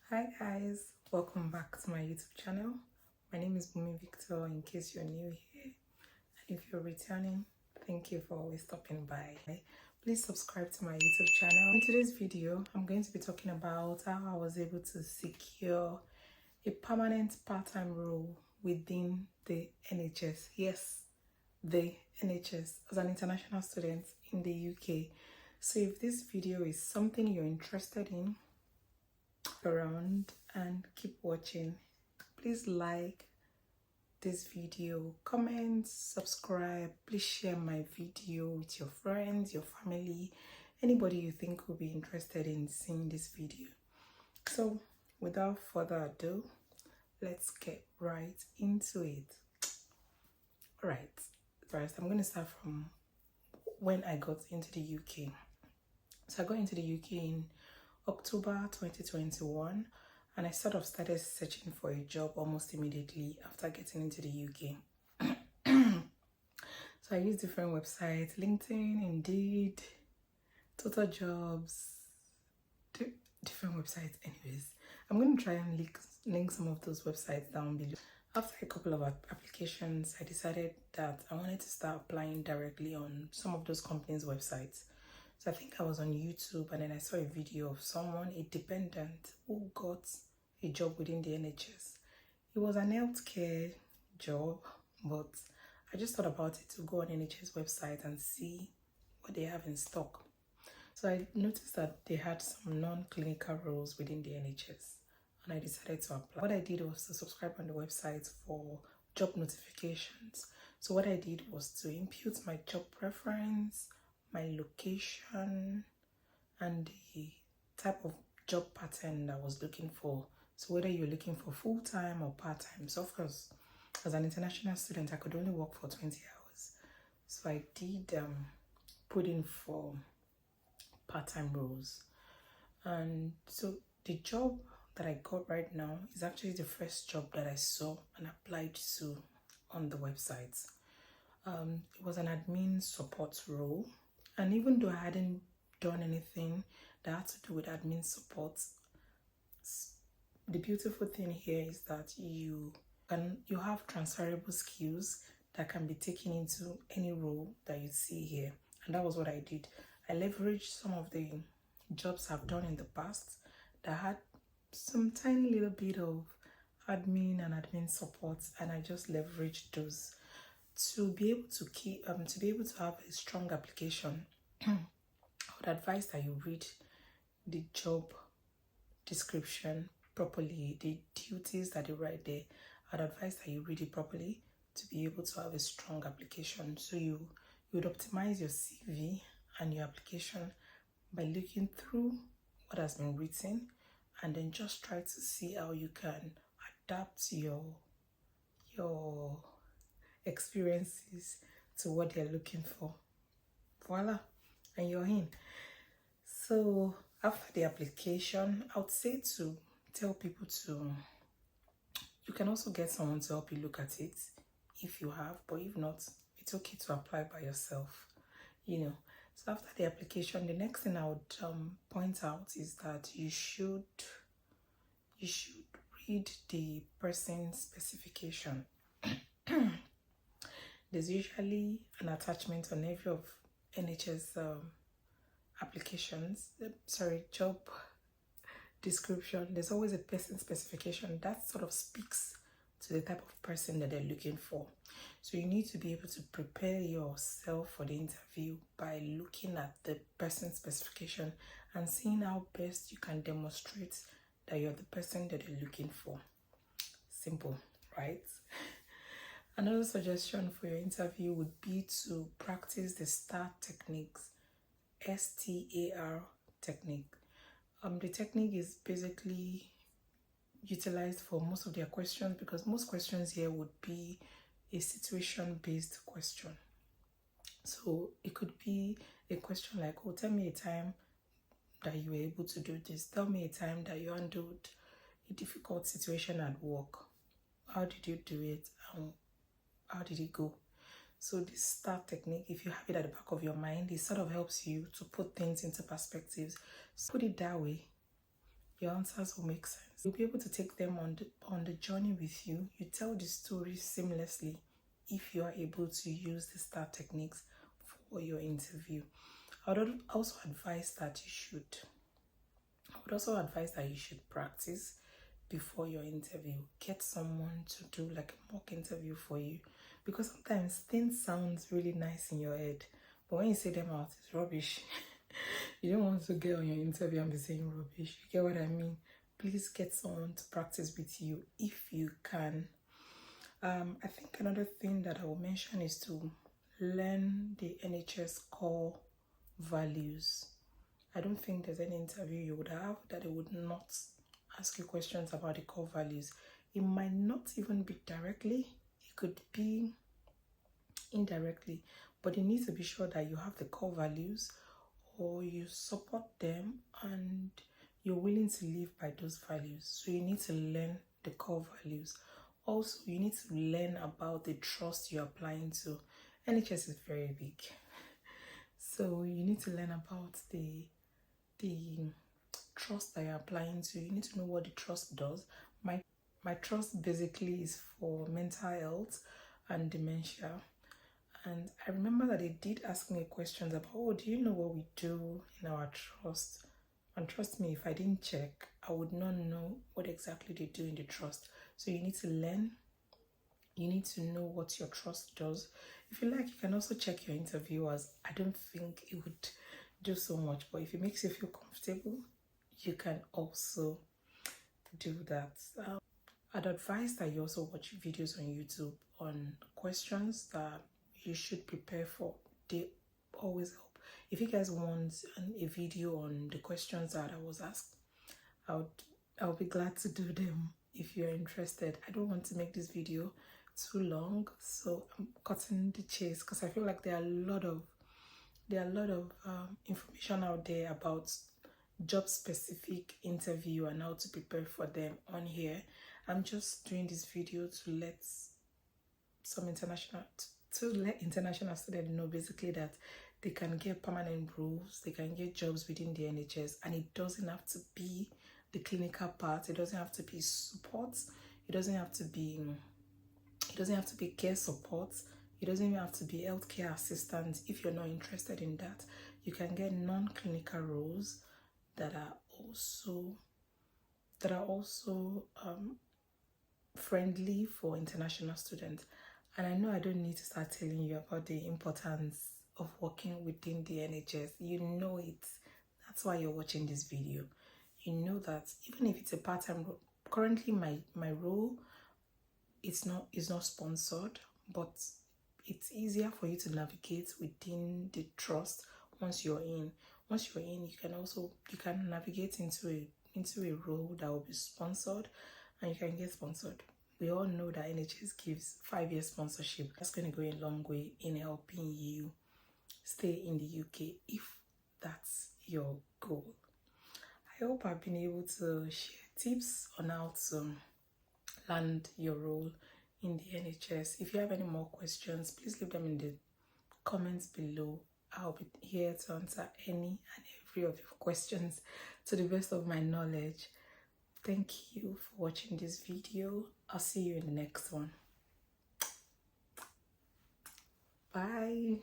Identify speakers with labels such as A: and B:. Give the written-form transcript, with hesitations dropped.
A: Hi guys, welcome back to my YouTube channel. My name is Bunmi Victor in case you're new here. And if you're returning, thank you for always stopping by. Please subscribe to my YouTube channel. In today's video, I'm going to be talking about how I was able to secure a permanent part-time role within the NHS. Yes, the NHS as an international student in the UK. So if this video is something you're interested in, around and keep watching. Please like this video, comment, subscribe. Please share my video with your friends, your family, anybody you think will be interested in seeing this video. So without further ado, let's get right into it. All right, first I'm going to start from when I got into the UK. So I got into the UK in October 2021, and I sort of started searching for a job almost immediately after getting into the UK. So I used different websites, LinkedIn, Indeed, Totaljobs, different websites. Anyways, I'm going to try and link some of those websites down below. After a couple of applications, I decided that I wanted to start applying directly on some of those companies' websites. So I think I was on YouTube and then I saw a video of someone, a dependent, who got a job within the NHS. It was an healthcare job, but I just thought about it to go on NHS website and see what they have in stock. So I noticed that they had some non-clinical roles within the NHS and I decided to apply. What I did was to subscribe on the website for job notifications. So what I did was to input my job preference, my location, and the type of job pattern that I was looking for. So whether you're looking for full-time or part-time. So of course, as an international student, I could only work for 20 hours. So I did put in for part-time roles. And so the job that I got right now is actually the first job that I saw and applied to on the website. It was an admin support role. And even though I hadn't done anything that had to do with admin support, the beautiful thing here is that you have transferable skills that can be taken into any role that you see here. And that was what I did. I leveraged some of the jobs I've done in the past that had some tiny little bit of admin and admin support, and I just leveraged those to be able to have a strong application. I would advise that you read the job description properly, the duties that they write there. I'd advise that you read it properly to be able to have a strong application. So you would optimize your CV and your application by looking through what has been written and then just try to see how you can adapt your experiences to what they're looking for. Voila, and you're in. So after the application, I would say to tell people you can also get someone to help you look at it if you have, but if not, it's okay to apply by yourself, So after the application, the next thing I would point out is that you should read the person's specification. There's usually an attachment on every of NHS job description. There's always a person specification that sort of speaks to the type of person that they're looking for. So you need to be able to prepare yourself for the interview by looking at the person specification and seeing how best you can demonstrate that you're the person that they're looking for. Simple, right? Another suggestion for your interview would be to practice the STAR techniques, STAR technique. The technique is basically utilized for most of their questions because most questions here would be a situation-based question. So it could be a question like, oh, tell me a time that you were able to do this. Tell me a time that you handled a difficult situation at work. How did you do it? How did it go? So this STAR technique, if you have it at the back of your mind, it sort of helps you to put things into perspectives. So put it that way. your answers will make sense. You'll be able to take them on the journey with you. You tell the story seamlessly if you are able to use the STAR techniques for your interview. I would also advise that you should practice before your interview. Get someone to do like a mock interview for you, because sometimes things sound really nice in your head, but when you say them out, it's rubbish. You don't want to get on your interview and be saying rubbish. You get what I mean? Please get someone to practice with you if you can. I think another thing that I will mention is to learn the NHS core values. I don't think there's any interview you would have that it would not ask you questions about the core values. It might not even be directly, it could be indirectly, but you need to be sure that you have the core values or you support them and you're willing to live by those values. So you need to learn the core values. Also, you need to learn about the trust you're applying to. NHS is very big. So you need to learn about the trust that you're applying to. You need to know what the trust does. My trust basically is for mental health and dementia. And I remember that they did ask me questions about, oh, do you know what we do in our trust? And trust me, if I didn't check, I would not know what exactly they do in the trust. So you need to learn. You need to know what your trust does. If you like, you can also check your interviewers. I don't think it would do so much, but if it makes you feel comfortable, you can also do that. I'd advise that you also watch videos on YouTube on questions that you should prepare for. They always help. If you guys want a video on the questions that I was asked, I'll be glad to do them if you're interested. I don't want to make this video too long, so I'm cutting the chase because I feel like there are a lot of information out there about job specific interview and how to prepare for them on here. I'm just doing this video to let international students know basically that they can get permanent roles, they can get jobs within the NHS, and it doesn't have to be the clinical part, it doesn't have to be support, it doesn't have to be care support, it doesn't even have to be healthcare assistant. If you're not interested in that, you can get non-clinical roles that are also friendly for international students. And I know I don't need to start telling you about the importance of working within the NHS. You know it. That's why you're watching this video. You know that even if it's a part-time role, currently my role is not sponsored, but it's easier for you to navigate within the trust once you're in. Once you're in, you can navigate into a role that will be sponsored, and you can get sponsored. We all know that NHS gives 5-year sponsorship. That's going to go a long way in helping you stay in the UK if that's your goal. I hope I've been able to share tips on how to land your role in the NHS. If you have any more questions, please leave them in the comments below. I'll be here to answer any and every of your questions to the best of my knowledge. Thank you for watching this video. I'll see you in the next one. Bye.